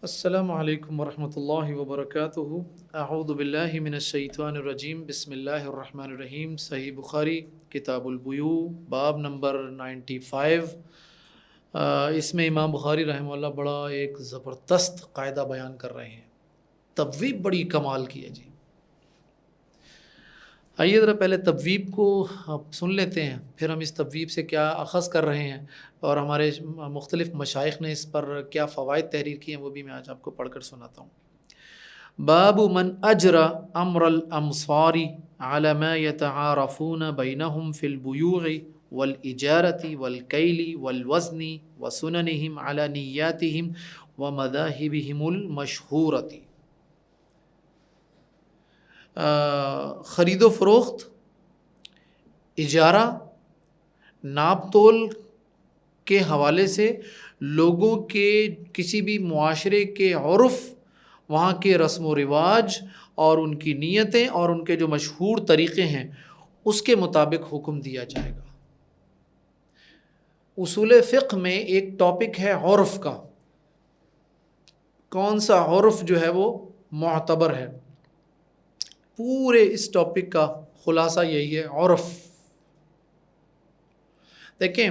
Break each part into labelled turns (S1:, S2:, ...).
S1: السلام علیکم ورحمۃ اللہ وبرکاتہ۔ اعوذ باللہ من الشیطان الرجیم، بسم اللہ الرحمن الرحیم۔ صحیح بخاری کتاب البیوع باب نمبر 95۔ اس میں امام بخاری رحمہ اللہ بڑا ایک زبردست قاعدہ بیان کر رہے ہیں۔ تبویب بڑی کمال کی ہے جی۔ آئیے ذرا پہلے تبویب کو سن لیتے ہیں، پھر ہم اس تبویب سے کیا اخذ کر رہے ہیں اور ہمارے مختلف مشائخ نے اس پر کیا فوائد تحریر کیے ہیں، وہ بھی میں آج آپ کو پڑھ کر سناتا ہوں۔ باب من اجرى امر الامصار على ما يتعارفون بينهم في البيوع والاجارة والكيل والوزن وسننهم على نياتهم ومذاهبهم المشهورة۔ خرید و فروخت، اجارہ، ناپ تول کے حوالے سے لوگوں کے کسی بھی معاشرے کے عرف، وہاں کے رسم و رواج اور ان کی نیتیں اور ان کے جو مشہور طریقے ہیں اس کے مطابق حکم دیا جائے گا۔ اصول فقہ میں ایک ٹاپک ہے عرف کا، کون سا عرف جو ہے وہ معتبر ہے۔ پورے اس ٹاپک کا خلاصہ یہی ہے، عرف۔ دیکھیں،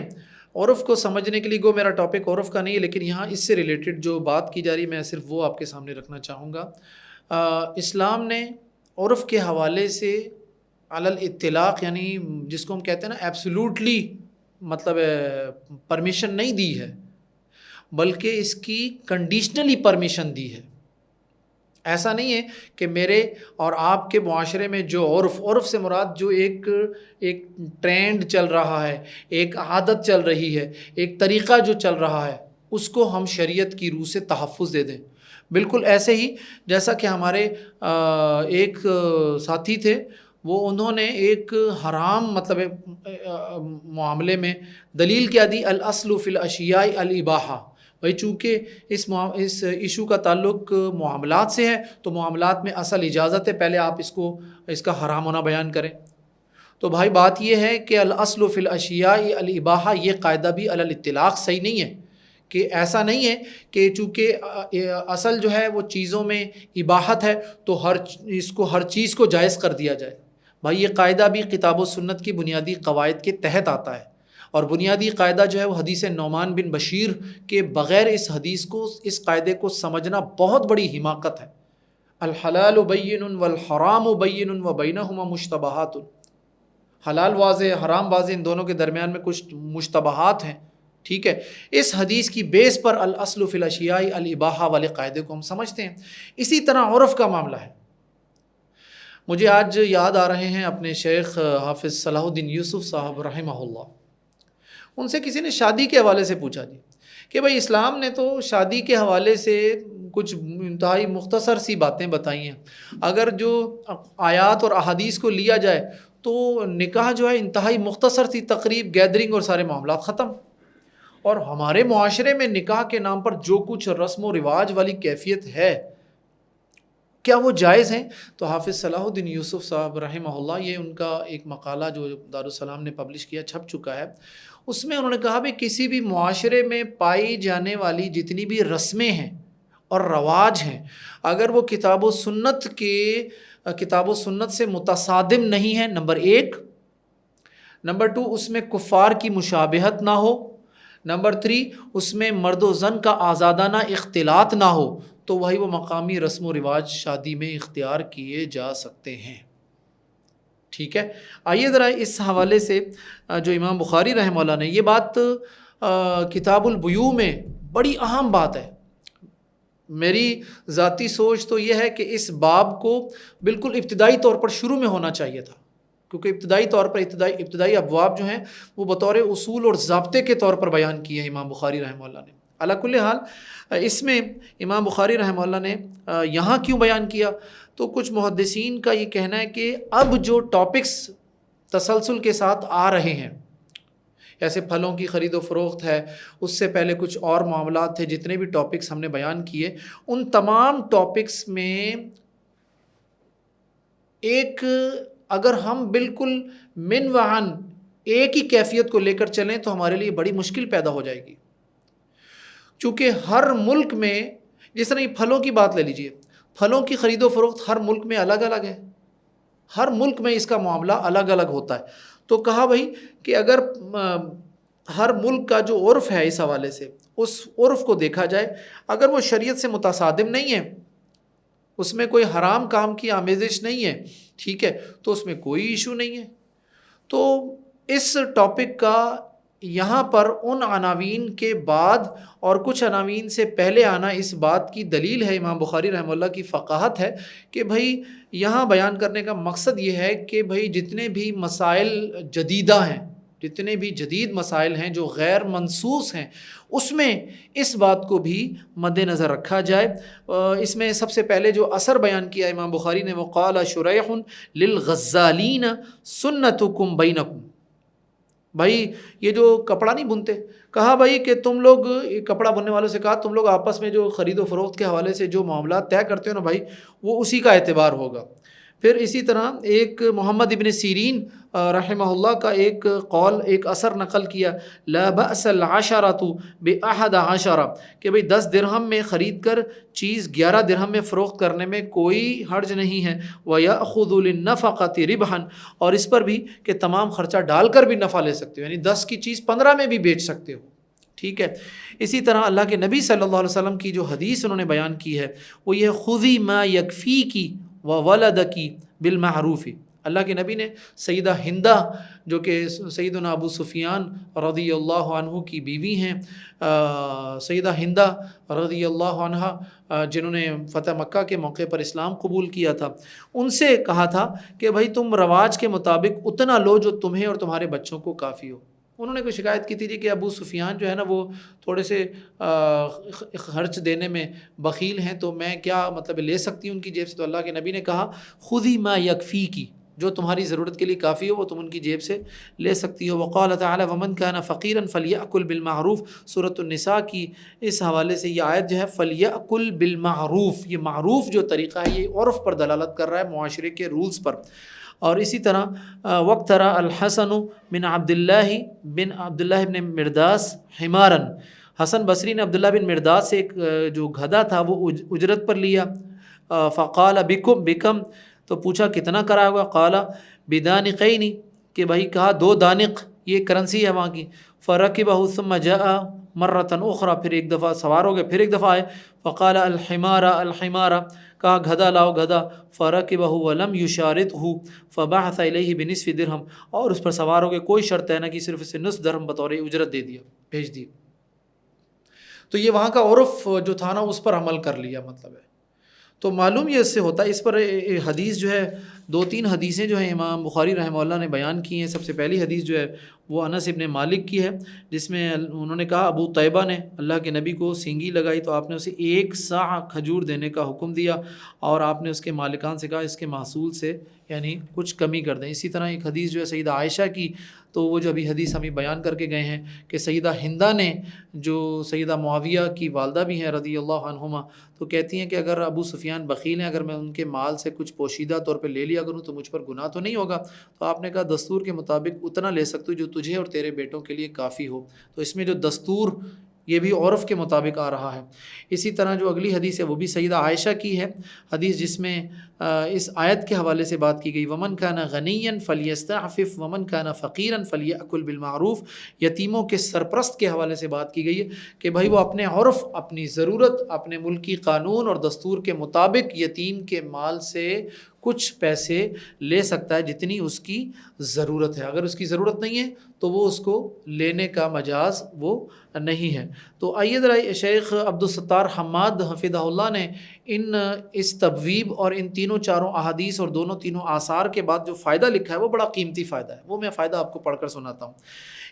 S1: عرف کو سمجھنے کے لیے میرا ٹاپک عرف کا نہیں ہے، لیکن یہاں اس سے ریلیٹڈ جو بات کی جا رہی ہے میں صرف وہ آپ کے سامنے رکھنا چاہوں گا۔ اسلام نے عرف کے حوالے سے علی الاطلاق، یعنی جس کو ہم کہتے ہیں نا ایبسولوٹلی، مطلب پرمیشن نہیں دی ہے، بلکہ اس کی کنڈیشنلی پرمیشن دی ہے۔ ایسا نہیں ہے کہ میرے اور آپ کے معاشرے میں جو عرف سے مراد جو ایک ٹرینڈ چل رہا ہے، ایک عادت چل رہی ہے، ایک طریقہ جو چل رہا ہے، اس کو ہم شریعت کی روح سے تحفظ دے دیں۔ بالکل ایسے ہی جیسا کہ ہمارے ایک ساتھی تھے، وہ انہوں نے ایک حرام معاملے میں دلیل کیا دی، الاصل فی الاشیاء الاباحہ۔ بھائی چونکہ اس ایشو کا تعلق معاملات سے ہے تو معاملات میں اصل اجازت ہے، پہلے آپ اس کا حرام ہونا بیان کریں۔ تو بھائی بات یہ ہے کہ الاصل فی الاشیاء الاباحہ، یہ قاعدہ بھی علی الاطلاق صحیح نہیں ہے، کہ ایسا نہیں ہے کہ چونکہ اصل جو ہے وہ چیزوں میں اباحت ہے تو ہر چیز کو جائز کر دیا جائے۔ بھائی یہ قاعدہ بھی کتاب و سنت کی بنیادی قواعد کے تحت آتا ہے، اور بنیادی قاعدہ جو ہے وہ حدیث نعمان بن بشیر کے بغیر اس قاعدے کو سمجھنا بہت بڑی حماقت ہے۔ الحلال بین والحرام بین وبینہما مشتبہات، حلال واضح، حرام واضح، ان دونوں کے درمیان میں کچھ مشتبہات ہیں، ٹھیک ہے۔ اس حدیث کی بیس پر الاصل فی الاشیاء الاباحہ والے قاعدے کو ہم سمجھتے ہیں۔ اسی طرح عرف کا معاملہ ہے۔ مجھے آج یاد آ رہے ہیں اپنے شیخ حافظ صلاح الدین یوسف صاحب رحمہ اللہ، ان سے کسی نے شادی کے حوالے سے پوچھا جی کہ بھائی اسلام نے تو شادی کے حوالے سے کچھ انتہائی مختصر سی باتیں بتائی ہیں، اگر جو آیات اور احادیث کو لیا جائے تو نکاح جو ہے انتہائی مختصر سی تقریب، گیدرنگ اور سارے معاملات ختم، اور ہمارے معاشرے میں نکاح کے نام پر جو کچھ رسم و رواج والی کیفیت ہے کیا وہ جائز ہیں؟ تو حافظ صلاح الدین یوسف صاحب رحمہ اللہ، یہ ان کا ایک مقالہ جو دارالسلام نے پبلش کیا، چھپ چکا ہے، اس میں انہوں نے کہا بھی کسی بھی معاشرے میں پائی جانے والی جتنی بھی رسمیں ہیں اور رواج ہیں، اگر وہ کتاب و سنت سے متصادم نہیں ہیں، نمبر 1، نمبر 2 اس میں کفار کی مشابہت نہ ہو، نمبر 3 اس میں مرد و زن کا آزادانہ اختلاط نہ ہو، تو وہی وہ مقامی رسم و رواج شادی میں اختیار کیے جا سکتے ہیں، ٹھیک ہے۔ آئیے ذرا اس حوالے سے جو امام بخاری رحمہ اللہ نے یہ بات کتاب البیوع میں بڑی اہم بات ہے، میری ذاتی سوچ تو یہ ہے کہ اس باب کو بالکل ابتدائی طور پر شروع میں ہونا چاہیے تھا، کیونکہ ابتدائی طور پر ابتدائی ابواب جو ہیں وہ بطور اصول اور ضابطے کے طور پر بیان کیے ہیں امام بخاری رحمہ اللہ نے۔ علی کل حال اس میں امام بخاری رحمہ اللہ نے یہاں کیوں بیان کیا، تو کچھ محدثین کا یہ کہنا ہے کہ اب جو ٹاپکس تسلسل کے ساتھ آ رہے ہیں، ایسے پھلوں کی خرید و فروخت ہے، اس سے پہلے کچھ اور معاملات تھے، جتنے بھی ٹاپکس ہم نے بیان کیے، ان تمام ٹاپکس میں ایک اگر ہم بالکل من وعن ایک ہی کیفیت کو لے کر چلیں تو ہمارے لیے بڑی مشکل پیدا ہو جائے گی، چونکہ ہر ملک میں جس طرح یہ پھلوں کی بات لے لیجئے، پھلوں کی خرید و فروخت ہر ملک میں الگ الگ ہے، ہر ملک میں اس کا معاملہ الگ الگ ہوتا ہے. تو کہا بھائی کہ اگر ہر ملک کا جو عرف ہے اس حوالے سے، اس عرف کو دیکھا جائے، اگر وہ شریعت سے متصادم نہیں ہے، اس میں کوئی حرام کام کی آمیزش نہیں ہے، ٹھیک ہے، تو اس میں کوئی ایشو نہیں ہے. تو اس ٹاپک کا یہاں پر ان عناوین کے بعد اور کچھ عناوین سے پہلے آنا اس بات کی دلیل ہے، امام بخاری رحمہ اللہ کی فقاہت ہے کہ بھائی یہاں بیان کرنے کا مقصد یہ ہے کہ بھائی جتنے بھی مسائل جدیدہ ہیں، جتنے بھی جدید مسائل ہیں جو غیر منصوص ہیں، اس میں اس بات کو بھی مد نظر رکھا جائے. اس میں سب سے پہلے جو اثر بیان کیا امام بخاری نے، وہ قال شریح للغزالین سنتکم بینکم. بھائی یہ جو کپڑا نہیں بنتے، کہا بھائی کہ تم لوگ، کپڑا بننے والوں سے کہا تم لوگ آپس میں جو خرید و فروخت کے حوالے سے جو معاملات طے کرتے ہو نا بھائی، وہ اسی کا اعتبار ہوگا. پھر اسی طرح ایک محمد ابن سیرین رحمہ اللہ کا ایک قول، ایک اثر نقل کیا، لا بأس العشرۃ بأحد عشرہ، کہ بھئی 10 درہم میں خرید کر چیز 11 درہم میں فروخت کرنے میں کوئی حرج نہیں ہے. وَيَأْخُذُ لِلنَّفَقَةِ رِبْحًا، اور اس پر بھی کہ تمام خرچہ ڈال کر بھی نفع لے سکتے ہو، یعنی 10 کی چیز 15 میں بھی بیچ سکتے ہو، ٹھیک ہے. اسی طرح اللہ کے نبی صلی اللہ علیہ وسلم کی جو حدیث انہوں نے بیان کی ہے وہ یہ خُذِي مَا يَكْفِيكِ وَوَلَدَكِ بِالْمَعْرُوفِ. اللہ کے نبی نے سیدہ ہندہ جو کہ سیدنا ابو سفیان رضی اللہ عنہ کی بیوی ہیں، سیدہ ہندہ رضی اللہ عنہ جنہوں نے فتح مکہ کے موقع پر اسلام قبول کیا تھا، ان سے کہا تھا کہ بھائی تم رواج کے مطابق اتنا لو جو تمہیں اور تمہارے بچوں کو کافی ہو. انہوں نے کوئی شکایت کی تھی کہ ابو سفیان جو ہے نا وہ تھوڑے سے خرچ دینے میں بخیل ہیں، تو میں کیا مطلب لے سکتی ہوں ان کی جیب سے؟ تو اللہ کے نبی نے کہا خُذِی مَا يَكْفِيكِ، جو تمہاری ضرورت کے لیے کافی ہو وہ تم ان کی جیب سے لے سکتی ہو. وقال تعالی ومن كان فقيرا فليأكل بالمعروف. سورۃ النساء کی اس حوالے سے یہ آیت جو ہے فليأكل بالمعروف، یہ معروف جو طریقہ ہے یہ عرف پر دلالت کر رہا ہے، معاشرے کے رولز پر. اور اسی طرح وقترا الحسن من عبداللہ بن مرداس حمارا، حسن بصری نے عبداللہ بن مرداس سے ایک جو گدھا تھا وہ اجرت پر لیا. فقال بکم، تو پوچھا کتنا کرا ہوگا؟ قال بدانقین، کہ بھائی کہا 2 دانق، یہ کرنسی ہے وہاں کی. فرکبہ ثم جاء مرۃ اخرى، پھر ایک دفعہ سوار ہو گئے، پھر ایک دفعہ آئے. فقال الحمار، کہا گدھا لاؤ گدھا. فرکبہ ولم یشارطہ فبعث الیہ بنصف درہم، اور اس پر سوار ہو گئے، کوئی شرط ہے نہ کہ صرف اسے نصف درہم بطور اجرت دے دیا، بھیج دی. تو یہ وہاں کا عرف جو تھا نا اس پر عمل کر لیا مطلب ہے. تو معلوم یہ اس سے ہوتا ہے. اس پر حدیث جو ہے 2-3 حدیثیں جو ہیں امام بخاری رحمہ اللہ نے بیان کی ہیں. سب سے پہلی حدیث جو ہے وہ انس ابن مالک کی ہے، جس میں انہوں نے کہا ابو طیبہ نے اللہ کے نبی کو سینگی لگائی تو آپ نے اسے 1 صاع کھجور دینے کا حکم دیا، اور آپ نے اس کے مالکان سے کہا اس کے محصول سے یعنی کچھ کمی کر دیں. اسی طرح ایک حدیث جو ہے سیدہ عائشہ کی، تو وہ جو ابھی حدیث ہمیں بیان کر کے گئے ہیں کہ سیدہ ہندہ نے، جو سیدہ معاویہ کی والدہ بھی ہیں رضی اللہ عنہما، تو کہتی ہیں کہ اگر ابو سفیان بخیل ہیں، اگر میں ان کے مال سے کچھ پوشیدہ طور پہ لے لیا کروں تو مجھ پر گناہ تو نہیں ہوگا؟ تو آپ نے کہا دستور کے مطابق اتنا لے سکتے ہو جو تجھے اور تیرے بیٹوں کے لیے کافی ہو. تو اس میں جو دستور یہ بھی عرف کے مطابق آ رہا ہے. اسی طرح جو اگلی حدیث ہے وہ بھی سیدہ عائشہ کی ہے حدیث، جس میں اس آیت کے حوالے سے بات کی گئی ومن کان غنیا فلیستعفف ومن کان فقیرا فلیأکل بالمعروف. یتیموں کے سرپرست کے حوالے سے بات کی گئی ہے کہ بھائی وہ اپنے عرف، اپنی ضرورت، اپنے ملکی قانون اور دستور کے مطابق یتیم کے مال سے کچھ پیسے لے سکتا ہے جتنی اس کی ضرورت ہے. اگر اس کی ضرورت نہیں ہے تو وہ اس کو لینے کا مجاز وہ نہیں ہے. تو آئیے ذرا شیخ عبدالستار حماد حفظہ اللہ نے اس تبویب اور ان تینوں چاروں احادیث اور دونوں تینوں آثار کے بعد جو فائدہ لکھا ہے وہ بڑا قیمتی فائدہ ہے، وہ میں فائدہ آپ کو پڑھ کر سناتا ہوں.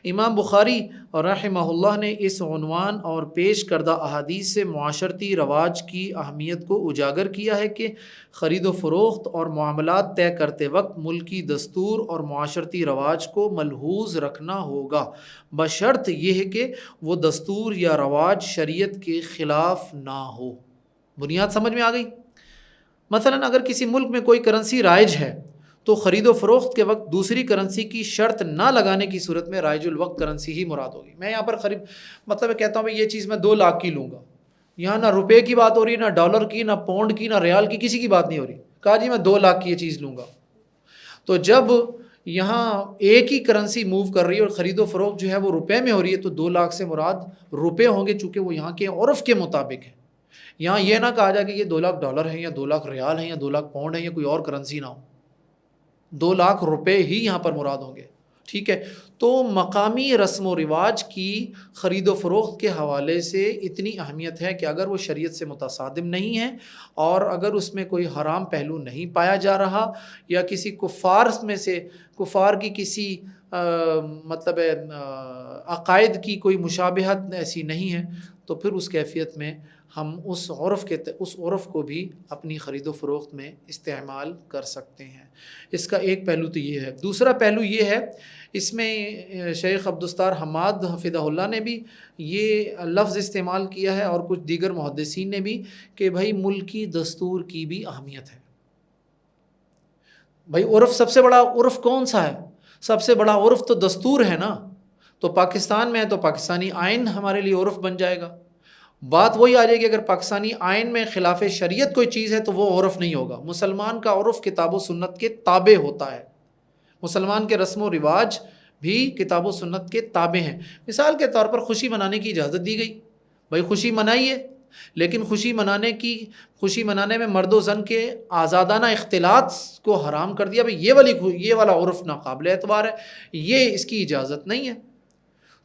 S1: امام بخاری رحمہ اللہ نے اس عنوان اور پیش کردہ احادیث سے معاشرتی رواج کی اہمیت کو اجاگر کیا ہے کہ خرید و فروخت اور معاملات طے کرتے وقت ملکی دستور اور معاشرتی رواج کو ملحوظ رکھنا ہوگا، بشرط یہ ہے کہ وہ دستور یا رواج شریعت کے خلاف نہ ہو. بنیاد سمجھ میں آ گئی؟ مثلا اگر کسی ملک میں کوئی کرنسی رائج ہے تو خرید و فروخت کے وقت دوسری کرنسی کی شرط نہ لگانے کی صورت میں رائج الوقت کرنسی ہی مراد ہوگی. میں یہاں پر مطلب کہتا ہوں یہ چیز میں 2 لاکھ کی لوں گا، یہاں نہ روپے کی بات ہو رہی، نہ ڈالر کی، نہ پاؤنڈ کی، نہ ریال کی، کسی کی بات نہیں ہو رہی. کہا جی میں 2 لاکھ کی یہ چیز لوں گا. تو جب یہاں ایک ہی کرنسی موو کر رہی ہے اور خرید و فروخت جو ہے وہ روپے میں ہو رہی ہے، تو 2 لاکھ سے مراد روپے ہوں گے، چونکہ وہ یہاں کے عرف کے مطابق ہے. یہاں یہ نہ کہا جائے کہ یہ 2 لاکھ ڈالر ہیں یا 2 لاکھ ریال ہیں یا 2 لاکھ پاؤنڈ ہیں یا کوئی اور کرنسی نہ ہو. 2 لاکھ روپے ہی یہاں پر مراد ہوں گے. ٹھیک ہے. تو مقامی رسم و رواج کی خرید و فروخت کے حوالے سے اتنی اہمیت ہے کہ اگر وہ شریعت سے متصادم نہیں ہے اور اگر اس میں کوئی حرام پہلو نہیں پایا جا رہا یا کسی کفار میں سے کفار کی کسی مطلب عقائد کی کوئی مشابہت ایسی نہیں ہے، تو پھر اس کیفیت میں ہم اس عرف کو بھی اپنی خرید و فروخت میں استعمال کر سکتے ہیں. اس کا ایک پہلو تو یہ ہے. دوسرا پہلو یہ ہے، اس میں شیخ عبدالستار حماد حفظہ اللہ نے بھی یہ لفظ استعمال کیا ہے اور کچھ دیگر محدثین نے بھی، کہ بھائی ملکی دستور کی بھی اہمیت ہے. بھائی عرف، سب سے بڑا عرف کون سا ہے؟ سب سے بڑا عرف تو دستور ہے نا. تو پاکستان میں ہے تو پاکستانی آئین ہمارے لیے عرف بن جائے گا. بات وہی آ جائے گی، اگر پاکستانی آئین میں خلاف شریعت کوئی چیز ہے تو وہ عرف نہیں ہوگا. مسلمان کا عرف کتاب و سنت کے تابع ہوتا ہے. مسلمان کے رسم و رواج بھی کتاب و سنت کے تابع ہیں. مثال کے طور پر خوشی منانے کی اجازت دی گئی. بھائی خوشی منائیے، لیکن خوشی منانے میں مرد و زن کے آزادانہ اختلاط کو حرام کر دیا. بھائی یہ والا عرف ناقابل اعتبار ہے، یہ اس کی اجازت نہیں ہے.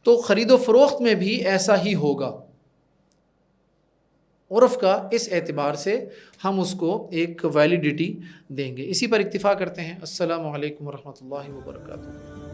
S1: تو خرید و فروخت میں بھی ایسا ہی ہوگا. عرف کا اس اعتبار سے ہم اس کو ایک ویلیڈیٹی دیں گے. اسی پر اکتفا کرتے ہیں. السلام علیکم ورحمۃ اللہ وبرکاتہ.